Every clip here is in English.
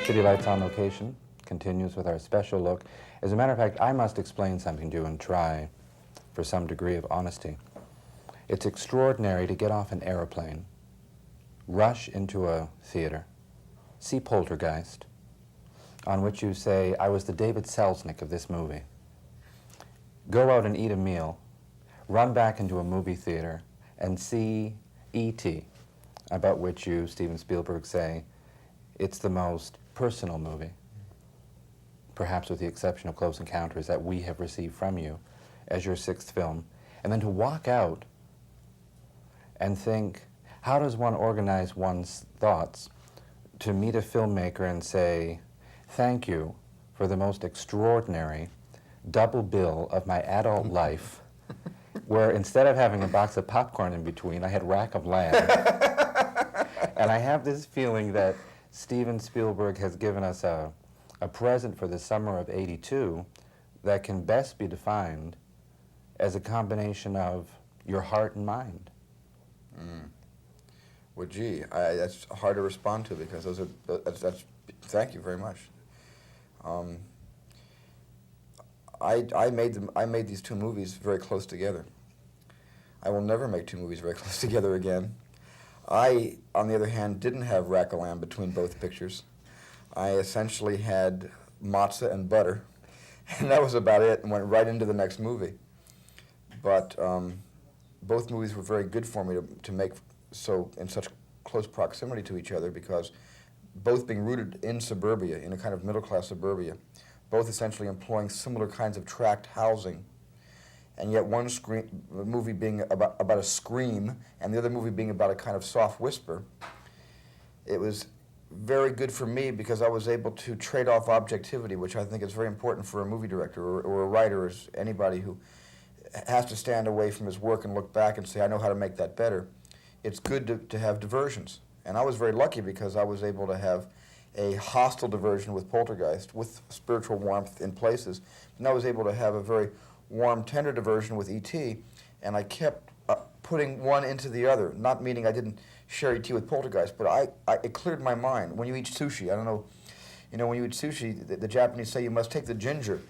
City Lights on Location continues with our special look. As a matter of fact, I must explain something to you and try for some degree of honesty. It's extraordinary to get off an airplane, rush into a theater, see Poltergeist, on which you say, I was the David Selznick of this movie. Go out and eat a meal, run back into a movie theater, and see E.T., about which you, Steven Spielberg, say, it's the most personal movie, perhaps with the exception of Close Encounters, that we have received from you as your sixth film. And then to walk out and think, how does one organize one's thoughts to meet a filmmaker and say, thank you for the most extraordinary double bill of my adult life, where instead of having a box of popcorn in between, I had Rack of Lamb. And I have this feeling that Steven Spielberg has given us a present for the summer of '82 that can best be defined as a combination of your heart and mind. Well, gee, that's hard to respond to because those are, thank you very much. I made these two movies very close together. I will never make two movies very close together again. I, on the other hand, didn't have rack of lamb between both pictures. I essentially had matzah and butter, and that was about it, and went right into the next movie. But both movies were very good for me to make in such close proximity to each other, because both being rooted in suburbia, in a kind of middle-class suburbia, both essentially employing similar kinds of tract housing, and yet one movie being about a scream and the other movie being about a kind of soft whisper. It was very good for me because I was able to trade off objectivity, which I think is very important for a movie director or a writer, or anybody who has to stand away from his work and look back and say, I know how to make that better. It's good to have diversions. And I was very lucky because I was able to have a hostile diversion with Poltergeist, with spiritual warmth in places, and I was able to have a very warm, tender diversion with E.T., and I kept putting one into the other, not meaning I didn't share E.T. with Poltergeist, but it cleared my mind. When you eat sushi, I don't know, when you eat sushi, the Japanese say you must take the ginger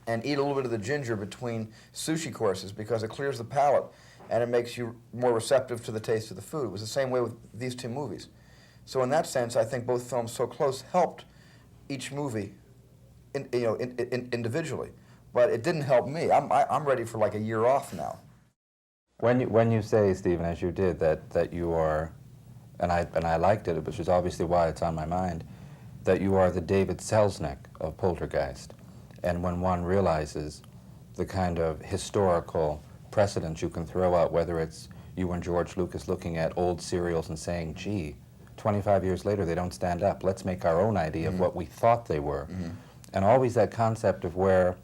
and eat a little bit of the ginger between sushi courses because it clears the palate and it makes you more receptive to the taste of the food. It was the same way with these two movies. So in that sense, I think both films so close helped each movie individually. But it didn't help me. I'm ready for like a year off now. When you say, Stephen, as you did, that you are, and I liked it, which is obviously why it's on my mind, that you are the David Selznick of Poltergeist, and when one realizes the kind of historical precedents you can throw out, whether it's you and George Lucas looking at old serials and saying, gee, 25 years later they don't stand up, let's make our own idea of what we thought they were. And always that concept of where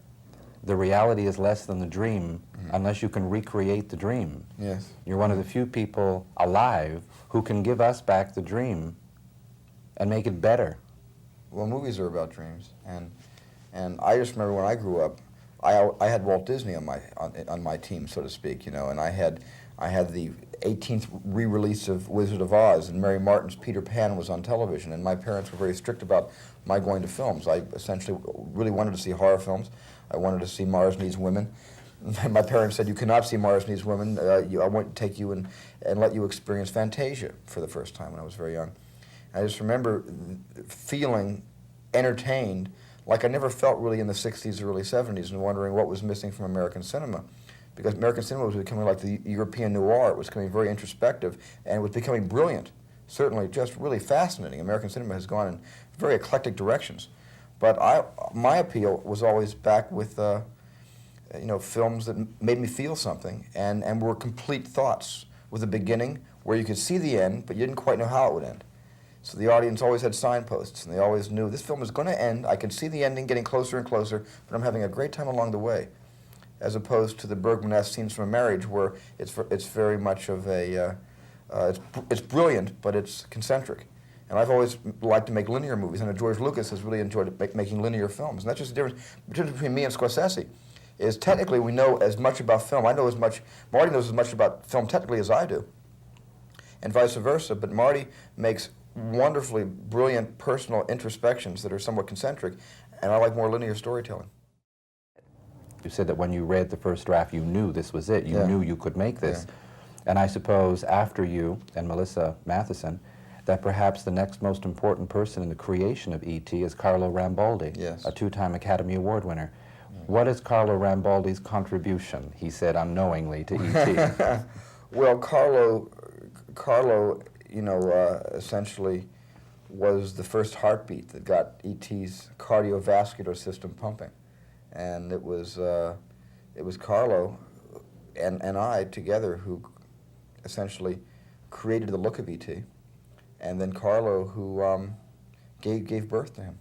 the reality is less than the dream unless you can recreate the dream. Yes. You're one of the few people alive who can give us back the dream and make it better. Well, movies are about dreams, and I just remember when I grew up, I had Walt Disney on my team, so to speak, and I had the 18th re-release of Wizard of Oz, and Mary Martin's Peter Pan was on television, and my parents were very strict about my going to films. I essentially really wanted to see horror films. I wanted to see Mars Needs Women. My parents said, you cannot see Mars Needs Women. I want to take you and let you experience Fantasia for the first time when I was very young. And I just remember feeling entertained like I never felt really in the 60s or early 70s, and wondering what was missing from American cinema. Because American cinema was becoming like the European noir. It was becoming very introspective, and it was becoming brilliant. Certainly just really fascinating. American cinema has gone in very eclectic directions. But my appeal was always back with films that made me feel something and were complete thoughts, with a beginning where you could see the end, but you didn't quite know how it would end. So the audience always had signposts, and they always knew this film is going to end. I can see the ending getting closer and closer, but I'm having a great time along the way, as opposed to the Bergman-esque Scenes from a Marriage, where it's very much of a it's brilliant, but it's concentric. And I've always liked to make linear movies, and George Lucas has really enjoyed making linear films. And that's just the difference between me and Scorsese, is technically we know as much about film. I know as much, Marty knows as much about film technically as I do, and vice versa, but Marty makes wonderfully brilliant personal introspections that are somewhat concentric, and I like more linear storytelling. You said that when you read the first draft, you knew this was it. You Yeah. knew you could make this. Yeah. And I suppose after you and Melissa Matheson, that perhaps the next most important person in the creation of E.T. is Carlo Rambaldi, Yes. a two-time Academy Award winner. What is Carlo Rambaldi's contribution, he said unknowingly, to E.T.? Well, Carlo, you know, essentially was the first heartbeat that got E.T.'s cardiovascular system pumping. And it was Carlo and I together who essentially created the look of E.T. And then Carlo who gave birth to him,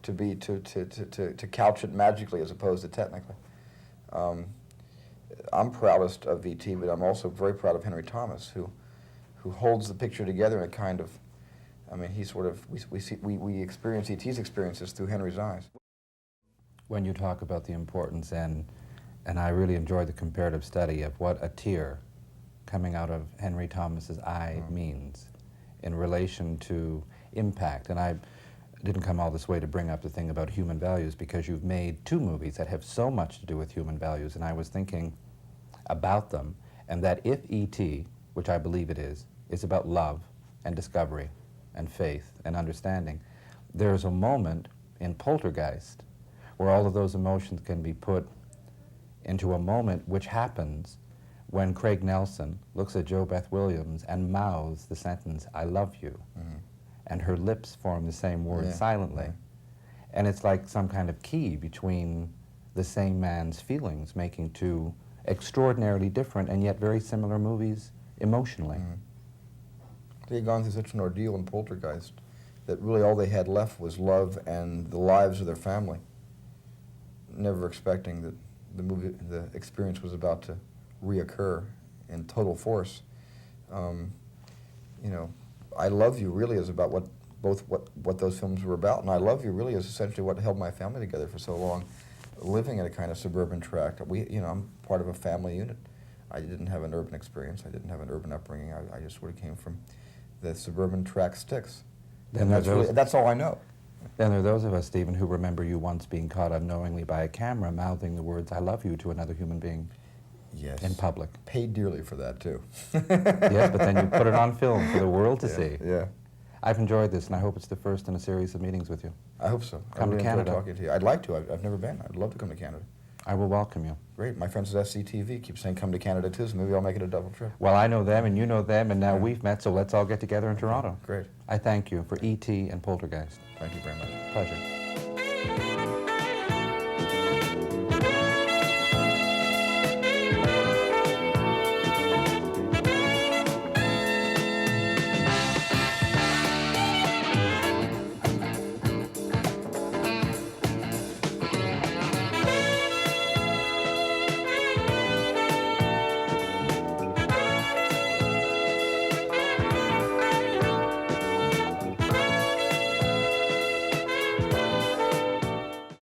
to couch it magically as opposed to technically. I'm proudest of E.T., but I'm also very proud of Henry Thomas, who holds the picture together in a kind of, I mean, he sort of, we experience E.T.'s experiences through Henry's eyes. When you talk about the importance, and I really enjoyed the comparative study of what a tear coming out of Henry Thomas's eye means in relation to impact. And I didn't come all this way to bring up the thing about human values, because you've made two movies that have so much to do with human values, and I was thinking about them, and that if E.T., which I believe it is about love and discovery and faith and understanding, there's a moment in Poltergeist where all of those emotions can be put into a moment which happens when Craig Nelson looks at Jo Beth Williams and mouths the sentence, "I love you." And her lips form the same word silently. And it's like some kind of key between the same man's feelings, making two extraordinarily different and yet very similar movies emotionally. They had gone through such an ordeal in Poltergeist that really all they had left was love and the lives of their family, never expecting that the experience was about to reoccur in total force. You know, I Love You really is about what those films were about, and I Love You really is essentially what held my family together for so long, living in a kind of suburban tract. You know, I'm part of a family unit. I didn't have an urban experience. I didn't have an urban upbringing. I just sort of came from the suburban tract sticks. And that's all I know. Then there are those of us, Stephen, who remember you once being caught unknowingly by a camera mouthing the words, "I love you" to another human being. Yes. In public. Paid dearly for that, too. Yes, but then you put it on film for the world to see. Yeah. I've enjoyed this, and I hope it's the first in a series of meetings with you. I hope so. Come I really to Canada. enjoyed talking to you. I'd like to. I've never been. I'd love to come to Canada. I will welcome you. Great. My friends at SCTV keep saying come to Canada, too, so maybe I'll make it a double trip. Well, I know them, and you know them, and now we've met, so let's all get together in Toronto. Great. I thank you for E.T. and Poltergeist. Thank you very much. Pleasure.